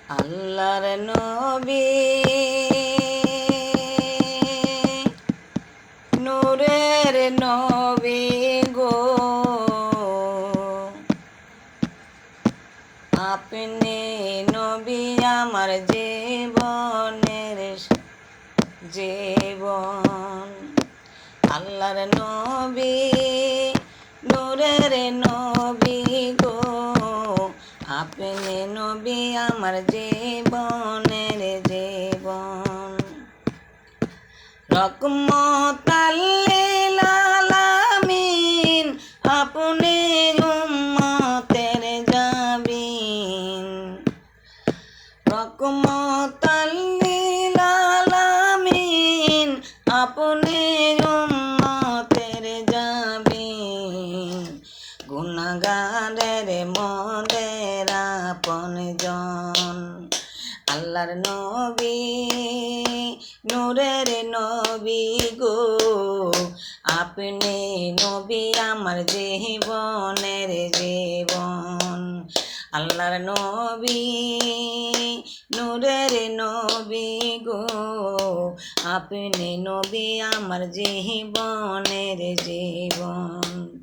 আল্লাহর নবী নূরের নবী গো, আপনি নবী আমার জীবনের জীবন। আল্লাহর নবী নূরের নবী গো, আপনি নবী আমার জীবনের জীবন। রহমতাল লিল আলামিন, আপনি উম্মতের জাবিন। রহমতাল লিল আলামিন, আপনি উম্মতের জাবিন। গুনাহগারের মোদের আপনজন। আল্লাহর নবী নূরের নবী গো, আপনি নবী আমার জীবনের জীবন। আল্লাহর নবী নূরের নবী গো, আপনি নবী আমার জীবনের জীবন।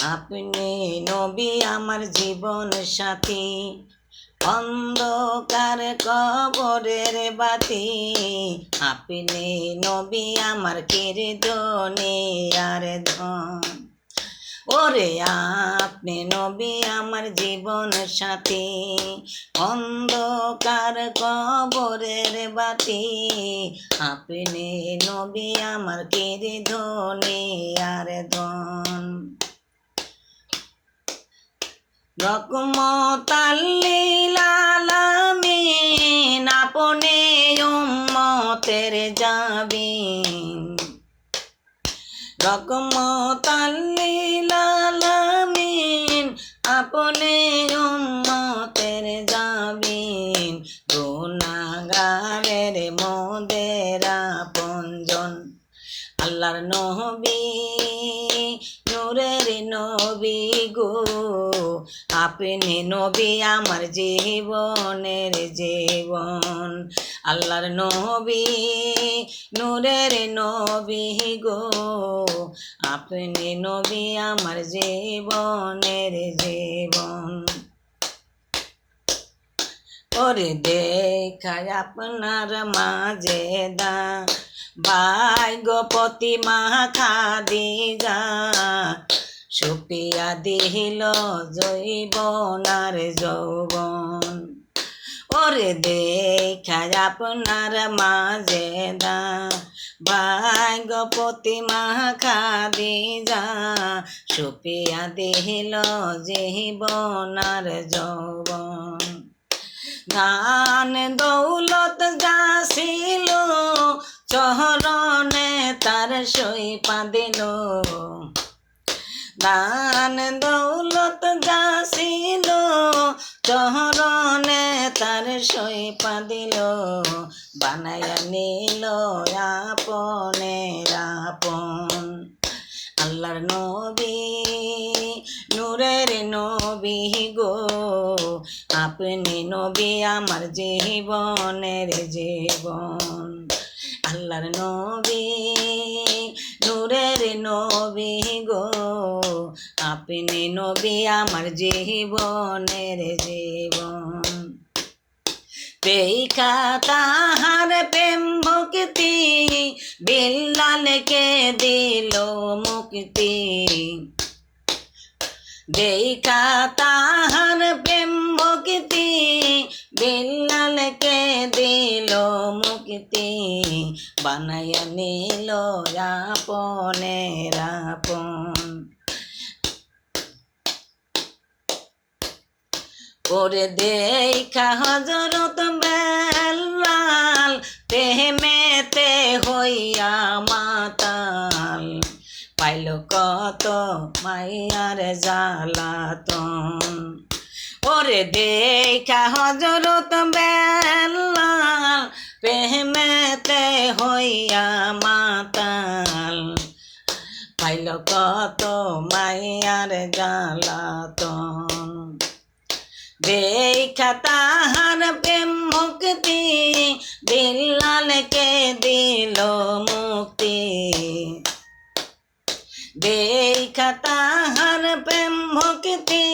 আপনি নবী আমার জীবন সাথী, অন্ধকার কবরের বাতি। আপনি নবী আমার কীর্তনে আর ধন। ওরে আপনি নবী আমার জীবন সাথী, অন্ধকার কবরের বাতি। আপনি নবী আমার কীর্তনে আর ধন। রহমতাল লিল আলামিন, আপনি উম্মতের জাবিন। রহমতাল লিল আলামিন, আপনি উম্মতের জাবিন। গুনাহগারের মোদের আপনজন। আল্লাহর নবী নূরের নবী গো, আপনি নবী আমার জীবনের জীবন। আল্লাহর নবী নূরের নবী গো, আপনি নবী আমার জীবনের জীবন। ওরে দেখায় আপনার মাঝে দা ভাগ্যপতি মা খাদিজা, সুপিয়া দিল জৈবনার যৌবন। ওরে দেখায় আপনার মাঝে দা ভাগ্যপতি মা খাদিজা, সুপিয়া দিল জীবনার যৌবন। গান দৌলত যা ছিল চরণে তার সই পাদিল। দান দৌলত যা ছিল চরণে তার সই পাদিল। বানায়া নিল আপনের আপন। আল্লাহর নবী নূরের নবী গো, আপনি নবী আমার জীবনের জীবন। আল্লাহর নবী নূরের নবী গো, আপনি নবী আমার জীবনের জীবন। দেখা তাহার প্রেম ভক্তি, বিল্লালকে দিল মুক্তি। দেখা তাহার প্রেম ভক্তি, বিল্লালকে দিল মুক্তি। বানায়া নিল আপনের আপন। ওরে দেখা হযরত বেলাল, প্রেমেতে হইয়া মাতাল। পাইল কত মাইয়ার জ্বালাতন। ওরে দেখা হযরত বেলাল, প্রেমেতে হইয়া মাতাল। পাইল কত মাইয়ার জ্বালাতন। দেখা তাহার প্রেম মুক্তি বিল্লালকে দিল মুক্তি দেখা তাহার প্রেম মুক্তি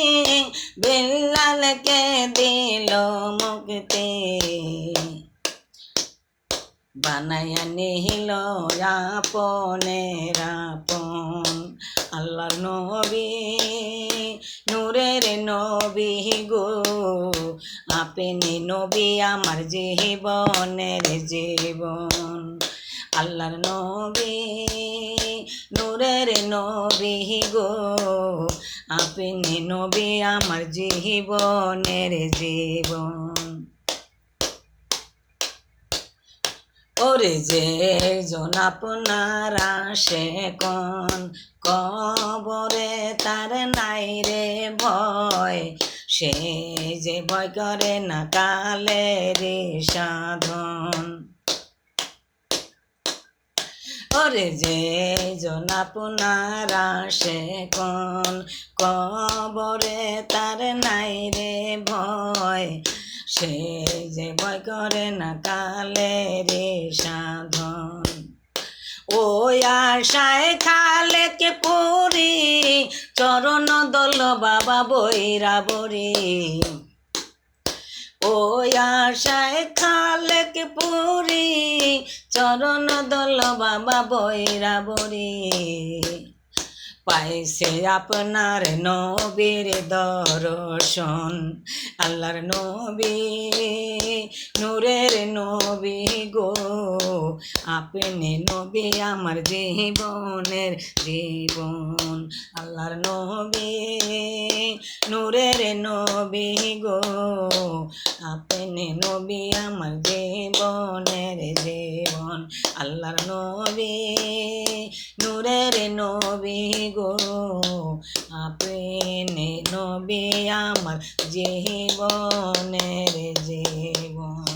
বিল্লালকে দিল মুক্তি বানায়া নিল আপনের আপন আল্লাহর নবী নূরের নবী গো আপনি নবী আমার জীবনের জীবন আল্লাহর নবী নূরের নবী গো আপনি নবী আমার জীবনের জীবন ওরে যে জন আপনার আসে কোন কবরে তার নাই রে ভয় সে যে ভয় করে না কালের সাধন ওরে যে জন আপনার আসে কোন কবরে তার নাই রে ভয় সে যে ভয় করে না কালের সাধন ওই আশায় খালেকে পুরি চরণ দল বাবা বৈরা বরি ওই আশায় খালেকে পুরি চরণ দল বাবা বৈরা বরি পাইছে আপনার নবীর দর্শন আল্লাহর নবী নূরের নবী গো আপনি নবী আমার জীবনের জীবন আল্লাহর নবী নূরের নবী গো আপনি নবী আমার জীবনের জীবন আল্লাহর নবী নূরের নবী গো আপনি নবী আমার জীবনের জীবন।